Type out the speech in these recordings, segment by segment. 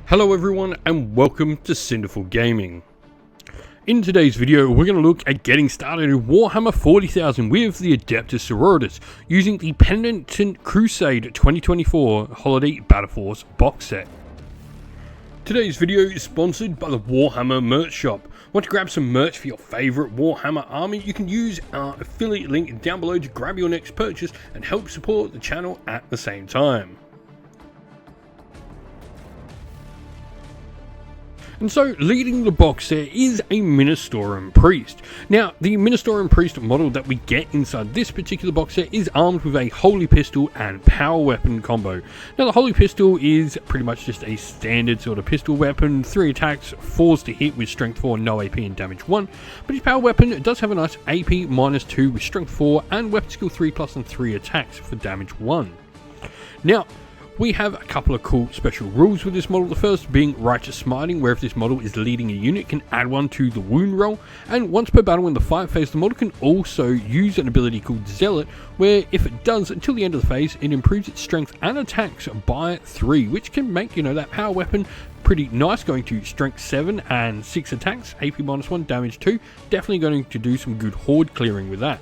Hello everyone and welcome to Cinderful Gaming. In today's video we're going to look at getting started in Warhammer 40,000 with the Adepta Sororitas using the Penitent Crusade 2024 Holiday Battle Force box set. Today's video is sponsored by the Warhammer merch shop. Want to grab some merch for your favourite Warhammer army? You can use our affiliate link down below to grab your next purchase and help support the channel at the same time. And so, leading the box set is a Ministorum Priest. Now, the Ministorum Priest model that we get inside this particular box set is armed with a Holy Pistol and Power Weapon combo. Now, the Holy Pistol is pretty much just a standard sort of pistol weapon, 3 attacks, 4s to hit with Strength 4, no AP and Damage 1. But his Power Weapon does have a nice AP -2 with Strength 4 and Weapon Skill 3+ and 3 attacks for Damage 1. Now, we have a couple of cool special rules with this model. The first being Righteous Smiting, where if this model is leading a unit, it can add 1 to the wound roll, and once per battle in the fight phase, the model can also use an ability called Zealot, where if it does until the end of the phase, it improves its strength and attacks by 3, which can make, that power weapon pretty nice, going to strength 7 and 6 attacks, AP -1, damage 2, definitely going to do some good horde clearing with that.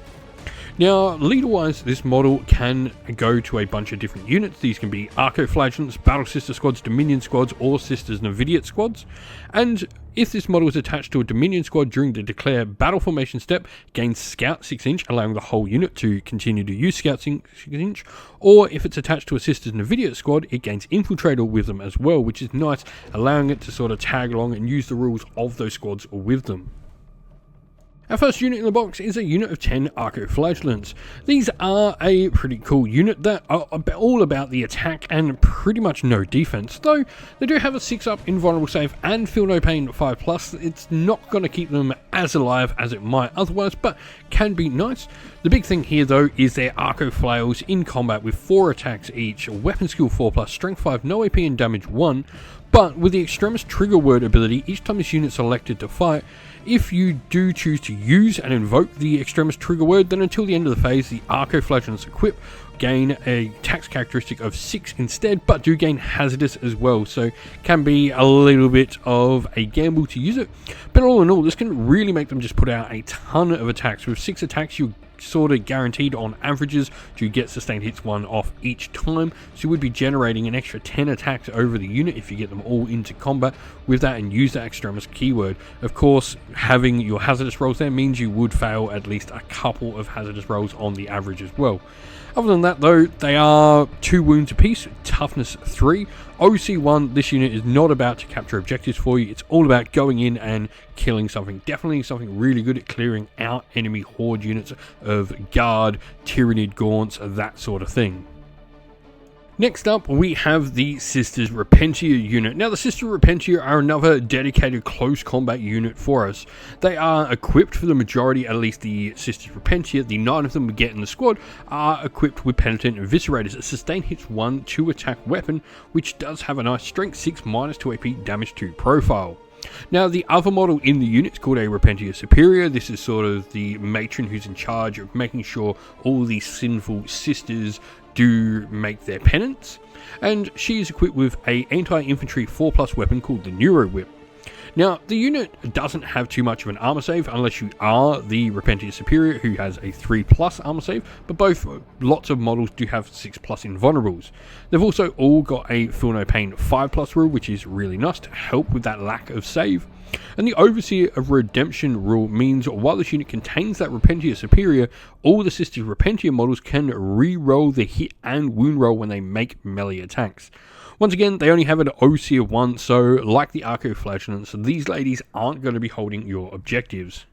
Now, leader-wise, this model can go to a bunch of different units. These can be Arco-Flagellants, Battle Sister Squads, Dominion Squads, or Sisters Novidiate Squads. And if this model is attached to a Dominion Squad during the Declare Battle Formation step, gains Scout 6-inch, allowing the whole unit to continue to use Scout 6-inch. Or if it's attached to a Sisters Novidiate Squad, it gains Infiltrator with them as well, which is nice, allowing it to sort of tag along and use the rules of those squads with them. Our first unit in the box is a unit of 10 Arco-Flagellants. These are a pretty cool unit that are all about the attack and pretty much no defense, though they do have a 6-up invulnerable save and feel no pain 5+. It's not going to keep them as alive as it might otherwise, but can be nice. The big thing here though is their Arco Flails in combat with 4 attacks each, weapon skill 4+, strength 5, no AP and damage 1. But with the Extremis Trigger Word ability, each time this unit's selected to fight, if you do choose to use and invoke the Extremis Trigger Word, then until the end of the phase, the Arco-Flagellants equip gain a tax characteristic of 6 instead, but do gain Hazardous as well, so can be a little bit of a gamble to use it. But all in all, this can really make them just put out a ton of attacks. With 6 attacks, you're sort of guaranteed on averages to get sustained hits 1 off each time, so you would be generating an extra 10 attacks over the unit if you get them all into combat with that and use that Extremis keyword. Of course, having your hazardous rolls there means you would fail at least a couple of hazardous rolls on the average as well. Other than that though, they are 2 wounds apiece, toughness 3. OC1, this unit is not about to capture objectives for you, it's all about going in and killing something. Definitely something really good at clearing out enemy horde units of Guard, Tyrannid Gaunts, that sort of thing. Next up, we have the Sisters Repentia unit. Now, the Sisters Repentia are another dedicated close combat unit for us. They are equipped for the majority, at least the Sisters Repentia, the 9 of them we get in the squad, are equipped with Penitent Eviscerators, a sustain hits 1 2 attack weapon, which does have a nice strength 6 -2 AP damage 2 profile. Now, the other model in the unit is called a Repentia Superior. This is sort of the matron who's in charge of making sure all these sinful sisters do make their penance, and she is equipped with a anti-infantry 4+ weapon called the Neuro Whip. Now, the unit doesn't have too much of an armor save unless you are the Repentia Superior, who has a 3+ armor save, but lots of models do have 6+ invulnerables. They've also all got a Feel No Pain 5+ rule, which is really nice to help with that lack of save. And the Overseer of Redemption rule means while this unit contains that Repentia Superior, all the Sisters Repentia models can re-roll the hit and wound roll when they make melee attacks. Once again, they only have an OC of 1, so like the Arco-Flagellants, these ladies aren't going to be holding your objectives.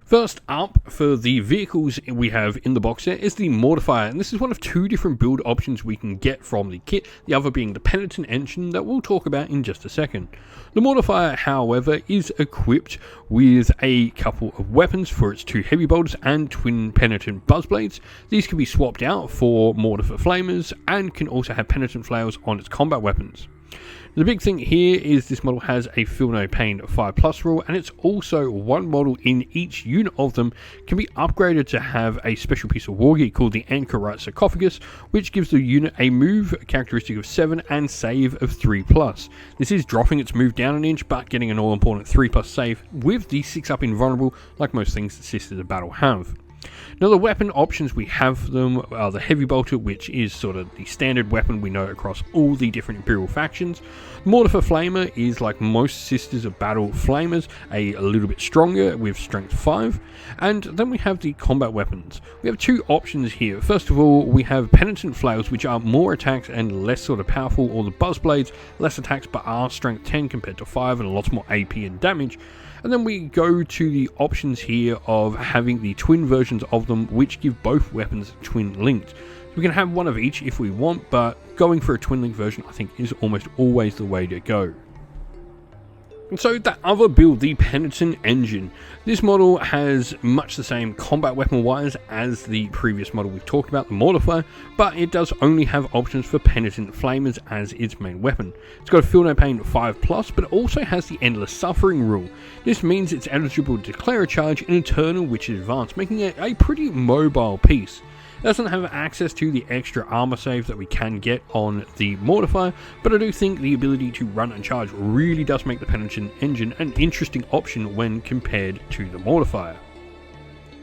First up, for the vehicles we have in the box set is the Mortifier, and this is one of 2 different build options we can get from the kit, the other being the Penitent engine that we'll talk about in just a second. The Mortifier, however, is equipped with a couple of weapons for its 2 heavy bolters and twin Penitent Buzzblades. These can be swapped out for Mortar for Flamers and can also have Penitent Flails on its combat weapons. The big thing here is this model has a Feel No Pain 5+ rule, and it's also one model in each unit of them can be upgraded to have a special piece of war gear called the Anchorite Sarcophagus, which gives the unit a move characteristic of 7 and save of 3+. This is dropping its move down an inch, but getting an all-important 3+ save with the 6-up invulnerable, like most things that Sisters of Battle have. Now, the weapon options we have them are the Heavy Bolter, which is sort of the standard weapon we know across all the different Imperial factions. Mortar for Flamer is, like most Sisters of Battle Flamers, a little bit stronger with Strength 5. And then we have the combat weapons. We have two options here. First of all, we have Penitent Flails, which are more attacks and less sort of powerful, or the Buzzblades, less attacks but are Strength 10 compared to 5 and lots more AP and damage. And then we go to the options here of having the twin versions of them, which give both weapons twin linked. So we can have one of each if we want, but going for a twin link version I think is almost always the way to go. And so that other build, the Penitent Engine, this model has much the same combat weapon wise as the previous model we've talked about, the Mortifier, but it does only have options for Penitent Flamers as its main weapon. It's got a Feel No Pain 5+, but it also has the Endless Suffering rule. This means it's eligible to declare a charge in a turn in which is advanced, making it a pretty mobile piece. It doesn't have access to the extra armor save that we can get on the Mortifier, but I do think the ability to run and charge really does make the Penitent Engine an interesting option when compared to the Mortifier.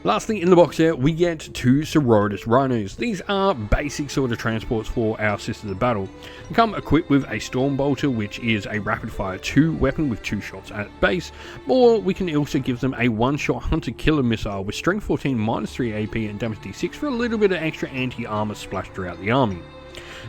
Lastly, in the box here, we get two Sororitas Rhinos. These are basic sort of transports for our Sisters of Battle. They come equipped with a Storm Bolter, which is a rapid fire 2 weapon with 2 shots at base, or we can also give them a 1-shot Hunter Killer Missile with Strength 14 -3 AP and Damage D6 for a little bit of extra anti-armor splashed throughout the army.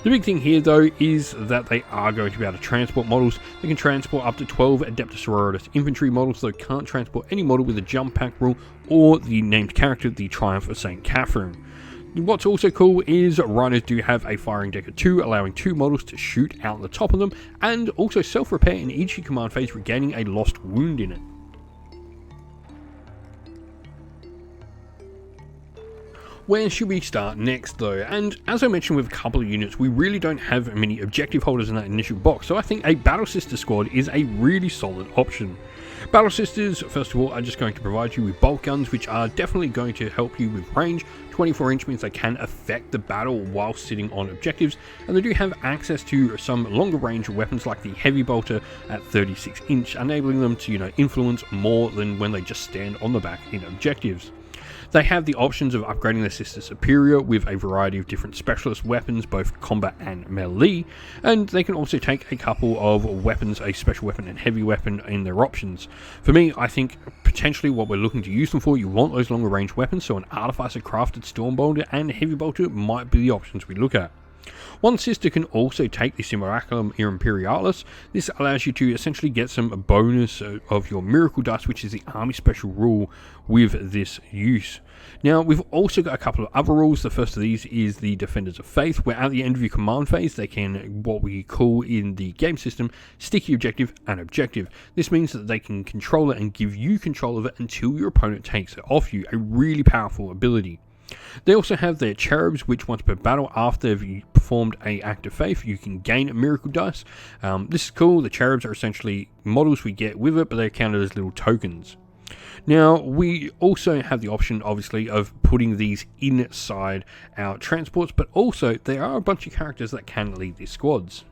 The big thing here though is that they are going to be able to transport models. They can transport up to 12 Adepta Sororitas infantry models, though can't transport any model with a jump pack rule or the named character, the Triumph of St. Catherine. What's also cool is Rhinos do have a firing deck of 2, allowing 2 models to shoot out the top of them, and also self-repair in each command phase, regaining a lost wound in it. Where should we start next though? And as I mentioned with a couple of units, we really don't have many objective holders in that initial box, so I think a Battle Sister squad is a really solid option. Battle Sisters, first of all, are just going to provide you with bolt guns, which are definitely going to help you with range. 24-inch means they can affect the battle while sitting on objectives, and they do have access to some longer range weapons like the Heavy Bolter at 36-inch, enabling them to, influence more than when they just stand on the back in objectives. They have the options of upgrading their Sister Superior with a variety of different specialist weapons, both combat and melee, and they can also take a couple of weapons, a special weapon and heavy weapon in their options. For me, I think potentially what we're looking to use them for, you want those longer range weapons, so an Artificer crafted Storm Bolter and Heavy Bolter might be the options we look at. One sister can also take the Simulacrum Imperialis. This allows you to essentially get some bonus of your Miracle Dust, which is the army special rule with this use. Now, we've also got a couple of other rules. The first of these is the Defenders of Faith, where at the end of your command phase, they can, what we call in the game system, sticky objective and objective. This means that they can control it and give you control of it until your opponent takes it off you, a really powerful ability. They also have their Cherubs, which once per battle after they've performed an act of faith, you can gain a Miracle Dice. This is cool. The Cherubs are essentially models we get with it, but they're counted as little tokens. Now, we also have the option, obviously, of putting these inside our transports, but also there are a bunch of characters that can lead these squads.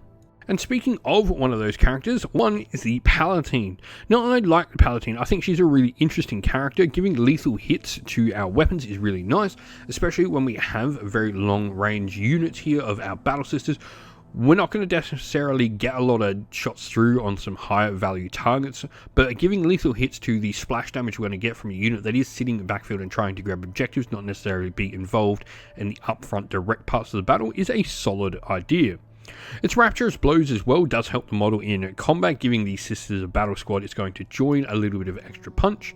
And speaking of one of those characters, one is the Palatine. Now, I like the Palatine. I think she's a really interesting character. Giving lethal hits to our weapons is really nice, especially when we have very long range units here of our Battle Sisters. We're not going to necessarily get a lot of shots through on some higher value targets, but giving lethal hits to the splash damage we're going to get from a unit that is sitting in the backfield and trying to grab objectives, not necessarily be involved in the upfront direct parts of the battle, is a solid idea. Its Rapturous Blows as well does help the model in combat, giving the Sisters of Battle squad it's going to join a little bit of extra punch.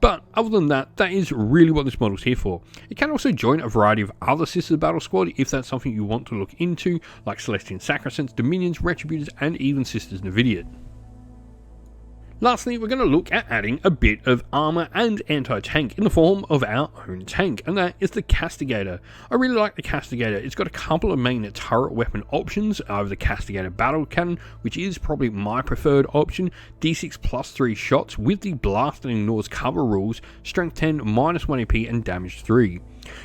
But other than that, that is really what this model is here for. It can also join a variety of other Sisters of Battle squad if that's something you want to look into, like Celestian Sacrosancts, Dominions, Retributors, and even Sisters Nevidiot. Lastly, we're going to look at adding a bit of armor and anti-tank in the form of our own tank, and that is the Castigator. I really like the Castigator. It's got a couple of main turret weapon options over the Castigator battle cannon, which is probably my preferred option. D6 plus 3 shots with the blast and ignores cover rules, strength 10, minus 1 AP and damage 3.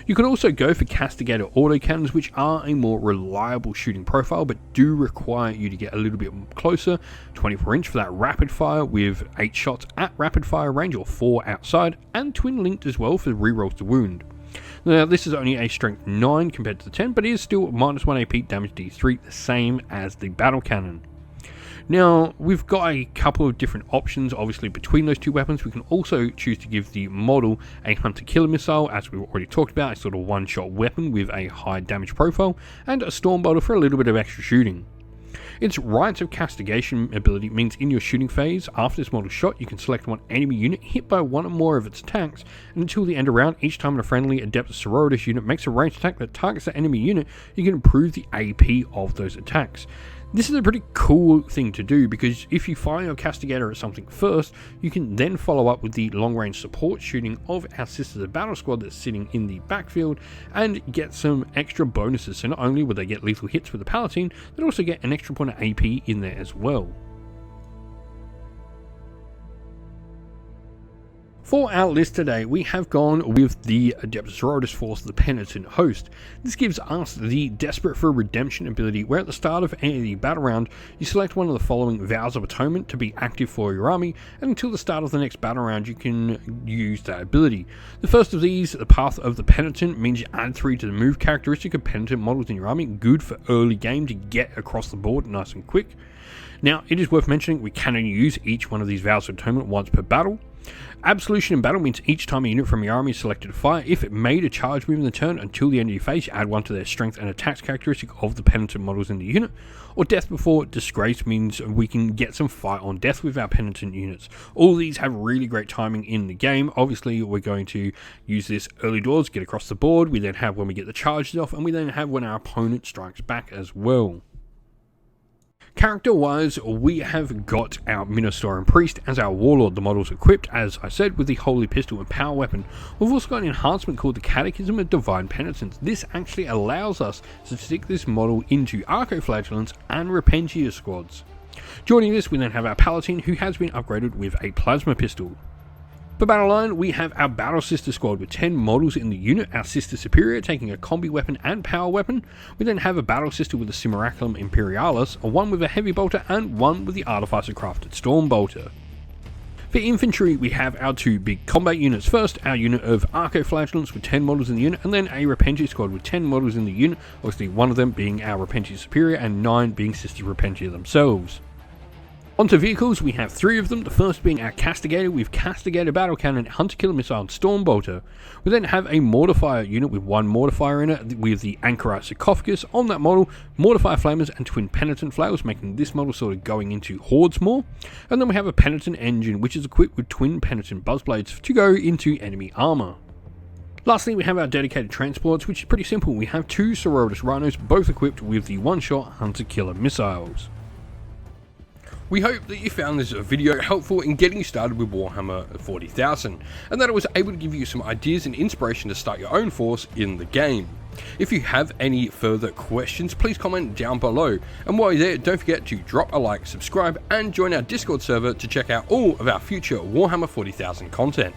You can also go for Castigator autocannons, which are a more reliable shooting profile but do require you to get a little bit closer. 24 inch for that rapid fire with 8 shots at rapid fire range or 4 outside, and twin linked as well for rerolls to wound. Now this is only a strength 9 compared to the 10, but it is still minus 1 AP damage D3, the same as the battle cannon. Now, we've got a couple of different options, obviously, between those two weapons. We can also choose to give the model a hunter-killer missile, as we've already talked about, a sort of one-shot weapon with a high damage profile, and a storm bolter for a little bit of extra shooting. Its Rites of Castigation ability means in your shooting phase, after this model shot, you can select one enemy unit hit by one or more of its attacks, and until the end of round, each time a friendly Adepta Sororitas unit makes a ranged attack that targets that enemy unit, you can improve the AP of those attacks. This is a pretty cool thing to do, because if you fire your Castigator at something first, you can then follow up with the long-range support shooting of our Sisters of Battle squad that's sitting in the backfield and get some extra bonuses. So not only will they get lethal hits with the Palatine, they'll also get an extra point of AP in there as well. For our list today, we have gone with the Adepta Sororitas force, the Penitent host. This gives us the Desperate for Redemption ability, where at the start of any battle round, you select one of the following Vows of Atonement to be active for your army, and until the start of the next battle round, you can use that ability. The first of these, the Path of the Penitent, means you add 3 to the move characteristic of Penitent models in your army, good for early game to get across the board nice and quick. Now, it is worth mentioning we can only use each one of these Vows of Atonement once per battle. Absolution in battle means each time a unit from your army is selected to fire, if it made a charge move in the turn until the end of your phase, you add 1 to their strength and attacks characteristic of the Penitent models in the unit. Or Death Before Disgrace means we can get some fight on death with our Penitent units. All these have really great timing in the game. Obviously, we're going to use this early doors, get across the board. We then have when we get the charges off, and we then have when our opponent strikes back as well. Character-wise, we have got our Minotaur and Priest as our Warlord. The model's equipped, as I said, with the Holy Pistol and Power Weapon. We've also got an enhancement called the Catechism of Divine Penitence. This actually allows us to stick this model into Archoflagellants and Repentia squads. Joining this, we then have our Palatine, who has been upgraded with a Plasma Pistol. For Battle Line, we have our Battle Sister squad with 10 models in the unit, our Sister Superior taking a combi weapon and power weapon. We then have a Battle Sister with a Simulacrum Imperialis, one with a Heavy Bolter and one with the Artificer Crafted Storm Bolter. For Infantry, we have our 2 big combat units. First, our unit of Archoflagellants with 10 models in the unit, and then a Repentia squad with 10 models in the unit, obviously one of them being our Repentia Superior and 9 being Sister Repentia themselves. Onto vehicles, we have 3 of them, the first being our Castigator with Castigator Battle Cannon, Hunter-Killer Missile and Storm Bolter. We then have a Mortifier unit with 1 Mortifier in it with the Anchorite Sarcophagus. On that model, Mortifier Flamers and Twin Penitent Flails, making this model sort of going into hordes more. And then we have a Penitent Engine, which is equipped with Twin Penitent Buzzblades to go into enemy armor. Lastly, we have our dedicated transports, which is pretty simple. We have 2 Sororitas Rhinos, both equipped with the one-shot Hunter-Killer Missiles. We hope that you found this video helpful in getting started with Warhammer 40,000, and that it was able to give you some ideas and inspiration to start your own force in the game. If you have any further questions, please comment down below, and while you're there, don't forget to drop a like, subscribe, and join our Discord server to check out all of our future Warhammer 40,000 content.